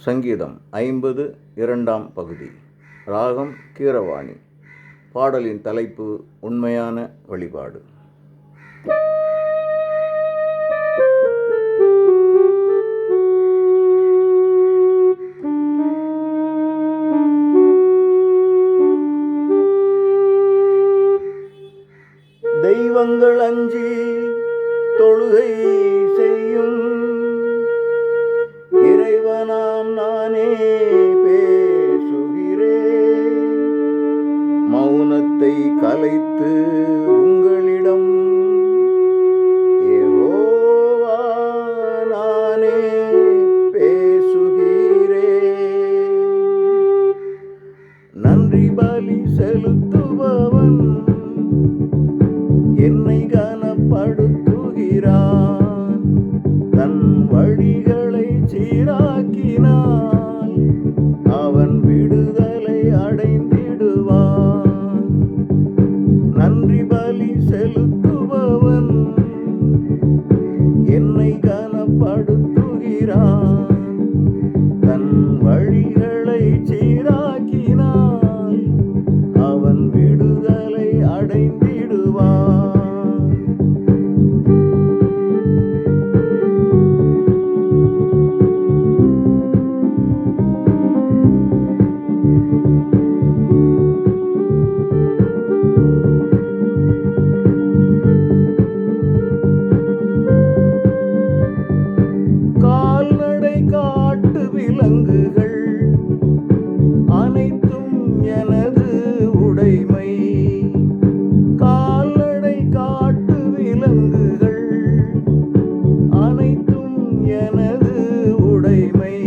சங்கீதம் 50 இரண்டாம் பகுதி. ராகம் கீரவாணி. பாடலின் தலைப்பு உண்மையான வழிபாடு. தெய்வங்கள் அஞ்சி தொழுகை செய்யும் இறைவனாம் நானே பேசுகிறேன். மௌனத்தை கலைத்து உங்களிடம் யெகோவா நானே பேசுகிறேன். நன்றி பலி செலுத்துபவன் என்னை கனப்படுத்துகிறான். தன் வழிகளை சீராக்கினான், அவன் விடுதலை அடைந்திடுவான். நன்றி பலி செலுத்துபவன் என்னை கனப்படுத்துகிறான். தன் வழிகளை சீராக்கினான், அவன் விடுதலை அடைந்திடுவான். கால்நடை காட்டு விலங்குகள் அனைத்தும் எனது உடைமை. கால்நடை காட்டு விலங்குகள் அனைத்தும் எனது உடைமை.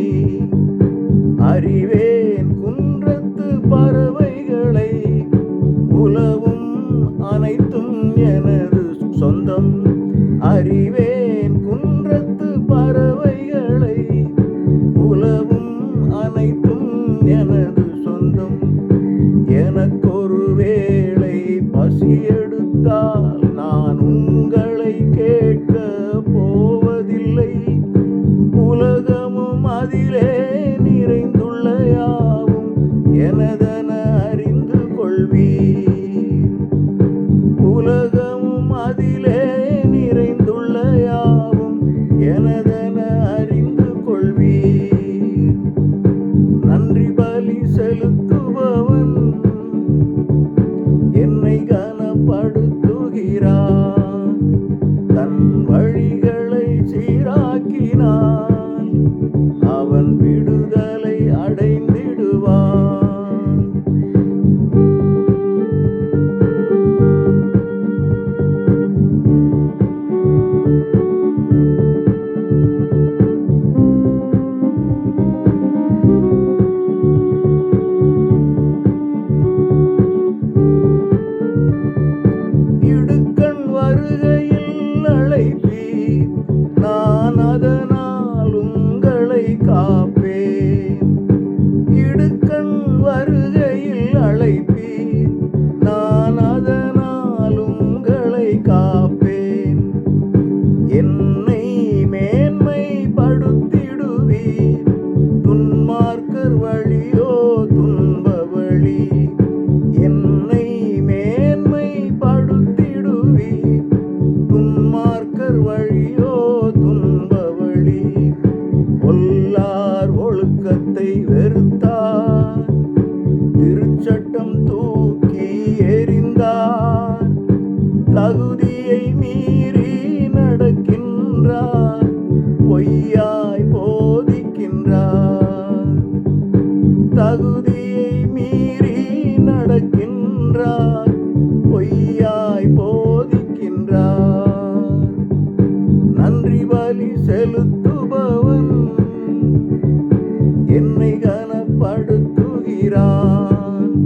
அறிவேன் குன்றத்து பறவைகளை, உலவும் அனைத்தும் எனது சொந்தம். அறிவேன் குன்றத்து பறவைகளை, உலவும் அனைத்தும் எனது சொந்தம். எனக்கொரு வேளை பசி எடுத்தால் நான் உங்களை கேட்க போவதில்லை. உலகமும் அதிலே நிறைந்துள்ள யாவும் எனதென அறிந்து கொள்வீர். உலகமும் அதிலே நிறைந்துள்ள யாவும் எனதென அறிந்து கொள்வீர். நன்றி பலி செலுத்துபவன் என்னை கனப்படுத்துகிறான். தன் வழிகளை சீராக்கினான், அவன் விடுதலை அடைந்திடுவான். இடுக்கண் வருகையில் அழைப்பீர், நான் அதனால் உங்களை காப்பேன். இடுக்கண் வருகையில் அழைப்பீர், நான் அதனால் உங்களை காப்பேன். என்னை மேன்மைப்படுத்திடுவீர், துன்மார்க்கர் வழியோ துன்ப வழி. என்னை மேன்மைப்படுத்திடுவீர், துன்மார்க்கர் வழியோ துன்ப வழி. பொல்லார் ஒழுக்கத்தை வெறுத்தார், திருச்சட்டம் தூக்கி எறிந்தார். தகுதியை மீறி நடக்கின்றார், பொய்யாய் போதிக்கின்றார். தகுதியை மீறி நடக்கின்றார், பொய்யாய் போதிக்கின்றார். நன்றி பலி செலுத்துபவன் என்னை கனப்படுத்துகிறான்.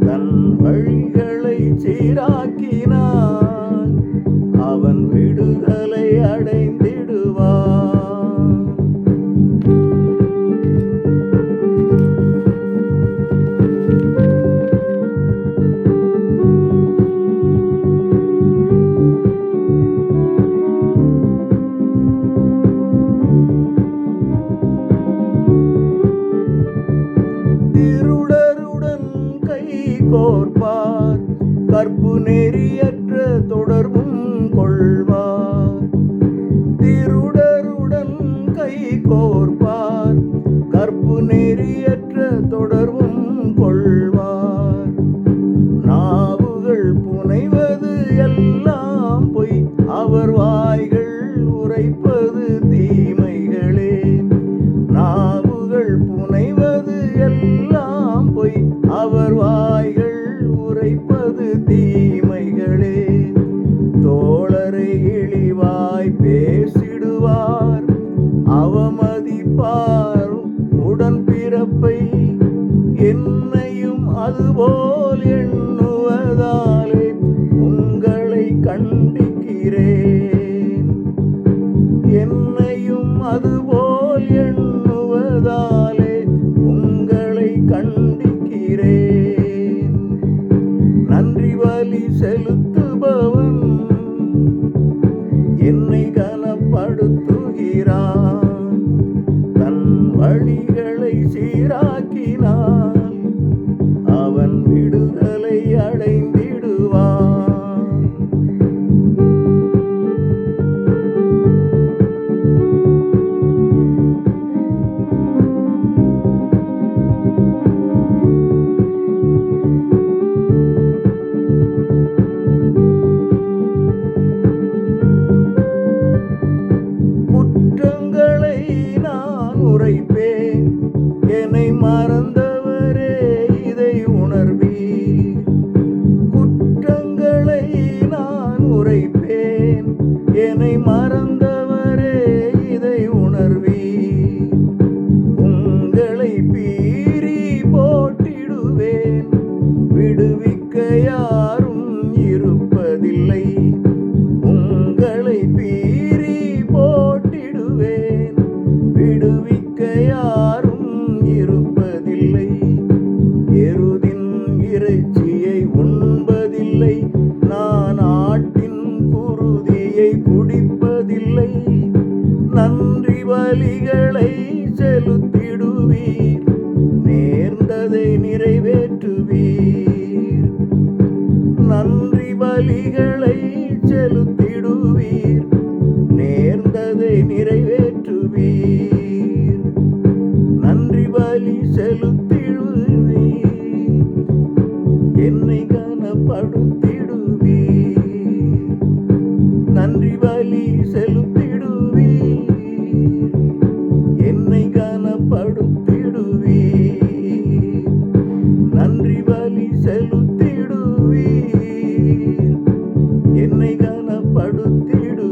தன் வழிகளை சீராக்கினான், அவன் விடுதலை அடைந்திடுவான். திருடருடன் கை கோர்ப்பார், கற்பு நெறியற்ற தொடர்பும் கொள்வார். திருடருடன் கை கோர்ப்பார், கற்பு நெறியற்ற தொடர்பும் கொள்வார். நாவுகள் புனைவது எல்லாம் பொய், அவர் வாய்கள் உரைப்பது தீமைகளே. நாவுகள் புனைவது எல்லாம் பொய், அவர் வாய்கள் உரைப்பது தீமைகளே. தோழரை இழிவாய் பேசிடுவார், அவமதிப்பார் உடன்பிறப்பை. என்னையும் அதுபோல் எண்ணுவதாலே உங்களை கண்டிக்கிறேன். என்னையும் அதுபோல் எண்ணுவதாலே உங்களை கண்டிக்கிறேன். நன்றி பலி செலுத்துபவன் என்னை கனப்படுத்துகிறான். தன் வழிகளை சீராக்கினான், அவன் விடுதலை அடைந்திடுவான். குற்றங்களை நான் உரைப்பேன், என்னை மறந்தவரே இதை உணர்வீர். குற்றங்களை நான் உரைப்பேன், என்னை மறந்தவரே இதை உணர்வீர். உங்களை பீறி போட்டிடுவேன், விடுவிக்க யாரும் இருப்பதில்லை. உங்களை பீறி போட்டிடுவேன், விடுவிக்க யாரும் இருப்பதில்லை. எருதின் இறைச்சியை உண்பதில்லை, நான் ஆட்டின் குருதியை குடிப்பதில்லை. நன்றி பலிகளை செலுத்திடுவீர், நேர்ந்ததை நிறைவேற்றுவீர். நன்றி பலிகளை செலுத்திடுவீர், நேர்ந்ததை நிறைவேற்றுவீர். நன்றி பலி செலுத்திடுவீர், என்னை கனப்படுத்திடுவீர். நன்றி பலி செலுத்திடுவீர், என்னை கனப்படுத்திடுவீர். நன்றி பலி செலுத்திடுவீர், என்னை கனப்படுத்திடுவீர்.